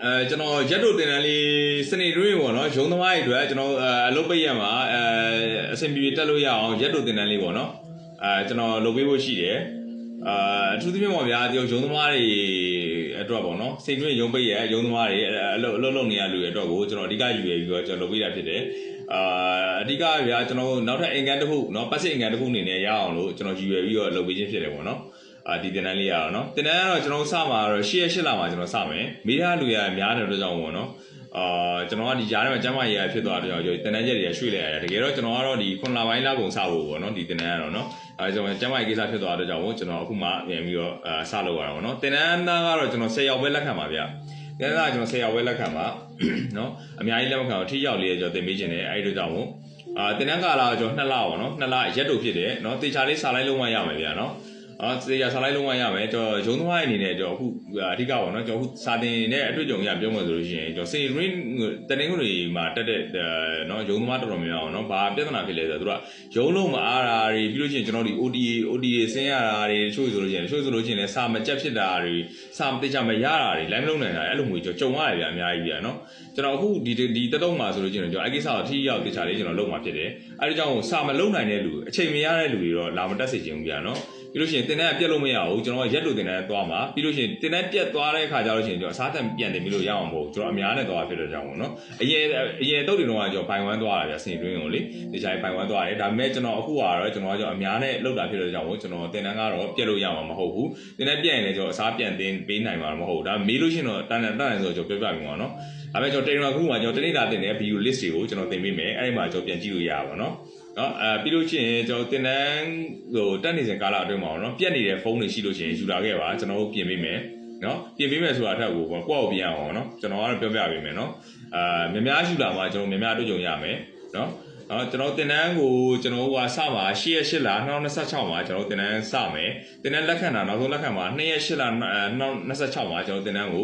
ကျွန်တော်ရက်တို့တင်တန်းလေးစနေတွင်းပေါ့နော်ရုံးသမားတွေအတွက်ကျွန်တော်အလုပ်ပိတ်ရမှာအဆင်ပြေတက်လို့ရအောင်ရက်တို့တင်တန်းလေးပေါ့နော်ကျွန်တော်လုပ်ပေးဖို့ရှိတယ်အထူးသဖြင့်ပေါ့ဗျာဒီရုံးသမားတွေအတွက်ပေါ့နော်စိတ်တွင်းရုံးပိတ်ရရုံးသမားတွေအလုပ်လုပ်နေရလူတွေအတွက်ကိုကျွန်တော်အဓိကယူရပြီးတော့ကျွန်တော်လုပ်ပေးတာဖြစ်တယ်အဓိကဗျာကျွန်တော်နောက်ထပ်အင်ကန်တစ်ခုနော်ပတ်စစ်အင်ကန်တစ်ခုအနေနဲ့ရအောင်လို့ကျွန်တော်ယူရပြီးတော့လုပ်ပေးခြင်းဖြစ်တယ်ပေါ့နော်ဒီတင်တန်းလေးရအောင်နော်တင်တန်းကတော့ကျွန်တော်စမှာတော့8 လမှာကျွန်တော်စမယ်မိသားလူရများတဲ့အတွက်ကြောင့်ပေါ့နော်ကျွန်တော်ကဒီကြားထဲမှာကျမ်းမာရေးရဖြစ်သွားတဲ့ကြောင့်တင်တန်းချက်တွေရွှေ့လိုက်ရတယ်တကယ်တော့ကျွန်တော်ကတော့ဒီ9 လပိုင်းလကုန်စဖို့ပေါ့နော်ဒီတင်တန်းကတော့နော်ကျွန်တော်ကျမ်းမာရေးကိစ္စဖြစ်သွားတဲ့ကြောင့်ကျွန်တော်အခုမှပြန်ပြီးတော့စလုပ်ရတာပေါ့နော်တင်တန်းသားကတော့ကျွန်တော်10 ယောက်ပဲလက်ခံပါဗျတင်တန်းသားကျွန်တော်10 ယောက်ပဲလက်ခံပါနော်အများကြီးလက်မခံတော့ထိရောက်လေးကျွန်တော်တင်ပေးခြင်းတယ်အဲ့ဒီအတွက်ကြောင့်တင်တန်းကာလကကျွန်တော်2 လပေါ့နော်2 လရက်တို့ဖြစ်တယ်နော်တေချာလေးစာလိုက်လုံးဝရမယ်ဗျာနော်စေရစားလိုက်လုံးဝရမယ်ကျွန်တော်ရုံးသမားအနေနဲ့ကျွန်တော်အခုအဓိကပေါ့နော်ကျွန်တော်အခုစာတင်တဲ့အတွေ့အကြုံရပြောမှဆိုလို့ရှိရင်ကျွန်တော်စေရင်းတနင်္ဂနွေမှာတက်တဲ့နော်ရုံးသမားတော်တော်များများနော်ဘာပြဿနာဖြစ်လဲဆိုတော့သူကရုံးလုံးမအားတာတွေပြီးလို့ရှိရင်ကျွန်တော်ဒီ OTA ဆင်းရတာတွေတချို့ဆိုလို့ရှိရင်လည်းစာမကြက်ဖြစ်တာတွေစာမတိကျမရတာတွေလိုင်းမလုံးနိုင်တာအဲ့လိုမျိုးကျွန်တော်ကြုံရတယ်ဗျာအများကြီးဗျာနော်ကျွန်တော်အခုဒီတက်တော့မှာဆိုလို့ရှိရင်ကျွန်တော်အဲ့ကိစ္စကိုထိရောက်တေချာလေးကျွန်တော်လုပ်မှာဖြစ်တယ်အဲ့ဒီကြောင့်စာမလုံးနိုင်တဲ့လူအချိန်မရတဲ့လူတွေတော့လာမတက်စေချင်ဘူးဗျာနော်ပြီးလို့ရှိရင်တင်တန်းပြက်လို့မရဘူးကျွန်တော်ရက်လို့တင်တန်းသွားမှာပြီးလို့ရှိရင်တင်တန်းပြက်သွားတဲ့အခါကျတော့ရှင်ကျွန်တော်အစားတန်ပြန်တင်ပြီးလို့ရအောင်မဟုတ်ကျွန်တော်အများနဲ့သွားဖြစ်တဲ့ကြောင့်ပေါ့နော်အရင်တုတ်တွေတော့ကျွန်တော်ဘိုင်ဝမ်သွားတာဗျစင်တွင်းကိုလေဒီချိုင်ဘိုင်ဝမ်သွားတယ်ဒါပေမဲ့ကျွန်တော်အခုကတော့ကျွန်တော်အများနဲ့လောက်တာဖြစ်တဲ့ကြောင့်ပေါ့ကျွန်တော်တင်တန်းကတော့ပြက်လို့ရမှာမဟုတ်ဘူးတင်တန်းပြက်ရင်လည်းကျွန်တော်အစားပြန်တင်ပေးနိုင်မှာမဟုတ်ဘူးဒါမေးလို့ရှိရင်တော့တန်းဆိုကျွန်တော်ပြောပြပြီးမှာနော်ဒါပေမဲ့ကျွန်တော်တင်မှာခုမှကျွန်တော်တနေ့တာတင်တဲ့ video list တွေကိုကျွန်တော်တင်ပေးမယ်အဲ့ဒီမှာကျွန်တော်ပြန်ကြည့်လို့ရပါတော့နော်ပြီးလို့ရှိရင်ကျွန်တော်တင်တန်းတက်နေစဉ်ကာလအတွင်းမှာနော်ပြက်နေတဲ့ဖုန်းတွေရှိလို့ရှိရင်ယူလာခဲ့ပါကျွန်တော်တို့ပြင်ပေးမယ်နော်ပြင်ပေးမယ်ဆိုတာအထက်ကိုကိုယ့်ကိုပြင်အောင်နော်ကျွန်တော်ကတော့ပြောပြပေးမယ်နော်များများယူလာမှာကျွန်တော်များများတွေ့ကြုံရမယ်နော်ကျွန်တော်တင်တန်းကိုကျွန်တော်ကစမှာ8 လ2026မှာကျွန်တော်တင်တန်းစမယ်တင်တန်းလက်ခံတာနောက်ဆုံးလက်ခံမှာ2 လ2026မှာကျွန်တော်တင်တန်းကို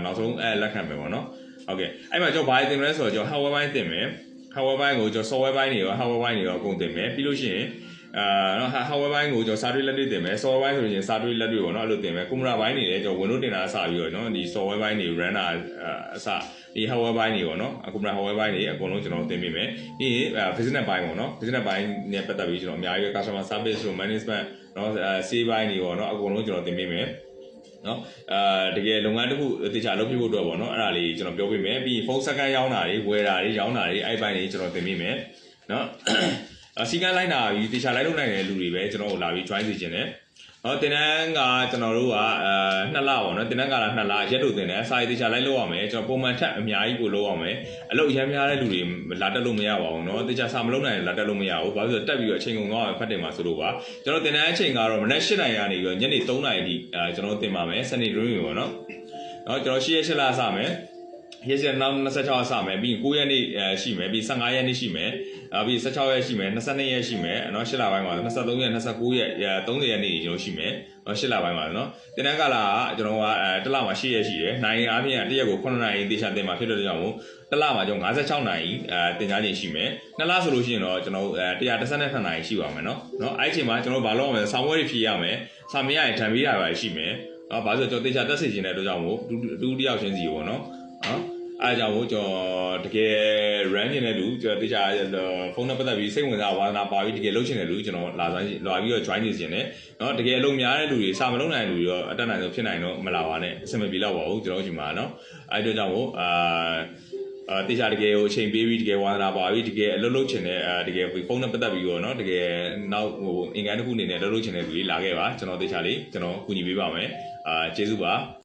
နောက်ဆုံးလက်ခံမယ်ပေါ့နော်ဟုတ်ကဲ့အဲ့မှာကျွန်တော်ဘာတင်မလဲဆိုတော့ကျွန်တော် hardware ပိုင်းတင်မယ် hardware ပိုင်းကိုကျွန်တော် software ပိုင်းတွေရော hardware ပိုင်းတွေရောအကုန်တင်မယ်ပြီးလို့ရှိရင်နော် hardware ပိုင်းကိုကျွန်တော်စာတွေလက်တွေတင်မယ် software ပိုင်းဆိုရင်စာတွေလက်တွေပေါ့နော်အဲ့လိုတင်မယ် camera ပိုင်းတွေလည်းကျွန်တော် Windows တင်တာအစပြီးတော့နော်ဒီ software ပိုင်းတွေ runner အစဒီ hardware ပိုင်းတွေပေါ့နော် camera hardware ပိုင်းတွေအကုန်လုံးကျွန်တော်တင်ပေးမယ်ပြီးရင် business ပိုင်းပေါ့နော် business ပိုင်းနဲ့ပတ်သက်ပြီးကျွန်တော်အများကြီး customer service တို့ management နော် sales ပိုင်းတွေပေါ့နော်အကုန်လုံးကျွန်တော်တင်ပေးမယ်နော်တကယ်လုပ်ငန်းတစ်ခုတေချာလုပ်ပြဖို့အတွက်ပေါ့နော်အဲ့ဒါလေးကျွန်တော်ပြောပြမယ်ပြီးဖုန်းစကန်ရောင်းတာတွေဝယ်တာတွေရောင်းတာတွေအဲ့ဘိုင်းတွေကျွန်တော်သင်ပေးမယ်နော်စီကန်းလိုက်တာပြီးတေချာလိုက်လုပ်နိုင်တဲ့လူတွေပဲကျွန်တော်တို့လာပြီး join စီခြင်းတယ်တင်တန်းကကျွန်တော်တို့က2 လပေါ့နော်တင်တန်းကလာ2 လရက်တို့တင်တယ်စာရေးတေချာလိုက်လုပ်ရမယ်ကျွန်တော်ပုံမှန်ထက်အများကြီးကိုလုပ်ရမယ်အလုပ်ရမ်းများတဲ့လူတွေလာတက်လို့မရပါဘူးနော်တေချာစာမလုပ်နိုင်လာတက်လို့မရဘူးဘာလို့ဆိုတော့တက်ပြီးတော့အချိန်ကုန်သွားဖတ်တယ်မှာဆိုလို့ပါကျွန်တော်တင်တန်းအချိန်ကတော့မနက်8 နာရီကနေပြီးတော့ညနေ3 နာရီအထိကျွန်တော်တင်ပါမယ်စနေတွင်းပေါ့နော်ကျွန်တော်8 လစမယ်ရက်စနောက်26 စမယ်ပြီး9 ရက်နေ့ရှိမယ်ပြီး15 ရက်နေ့ရှိမယ်ပြီး16 ရက်ရှိမယ်22 ရက်ရှိမယ်နော်8 လပိုင်းမှာ23 ရက်29 ရက်30 ရက်နေ့ကျွန်တော်ရှိမယ်8 လပိုင်းမှာနော်တင်တန်းကာလကကျွန်တော်ကတစ်လမှာ8 ရက်ရှိတယ်နိုင်အားဖြင့်တစ်ရက်ကို9 နာရီတေချာတင်မှာဖြစ်တဲ့ကြောင့်မို့တစ်လမှာကျွန်တော်56 နာရီတင်ကြားခြင်းရှိမယ်2 လဆိုလို့ရှိရင်တော့ကျွန်တော်132 နာရီရှိပါမယ်နော်အဲ့အချိန်မှာကျွန်တော်ဘာလုပ်ရမလဲစာမွေးတွေဖြည့်ရမယ်စာမရရင်ထံပေးရပါရှိမယ်ဘာလို့ဆိုတော့ကျွန်တော်တေချာတက်စေခြင်းတဲ့အတွက်ကြောင့်မို့တူတယောက်ချင်းစီပေါ့နော်အားကြောင့်ကိုကျွန်တော်တကယ် run နေတဲ့လူကျွန်တော်တေချာဖုန်းနဲ့ပတ်သက်ပြီးစိတ်ဝင်စားဝါသနာပါပြီးတကယ်လုပ်ချင်တဲ့လူကျွန်တော်လာပြီးတော့ join နေခြင်းနဲ့เนาะတကယ်အလုပ်များတဲ့လူတွေစာမလုပ်နိုင်တဲ့လူတွေရောအတက်နိုင်ဆုံးဖြစ်နိုင်တော့မလာပါနဲ့အဆင်မပြေတော့ပါဘူးကျွန်တော်ဒီမှာเนาะအဲ့အတွက်ကြောင့်ကိုတေချာတကယ်ကိုအချိန်ပေးပြီးတကယ်ဝါသနာပါပြီးတကယ်အလုပ်လုပ်ချင်တဲ့တကယ်ဖုန်းနဲ့ပတ်သက်ပြီးတော့เนาะတကယ်နောက်အင်္ဂါတစ်ခုအနေနဲ့လုပ်ချင်တဲ့လူတွေလာခဲ့ပါကျွန်တော်တေချာလေးကျွန်တော်ကူညီပေးပါမယ်ကျေးဇူးပါ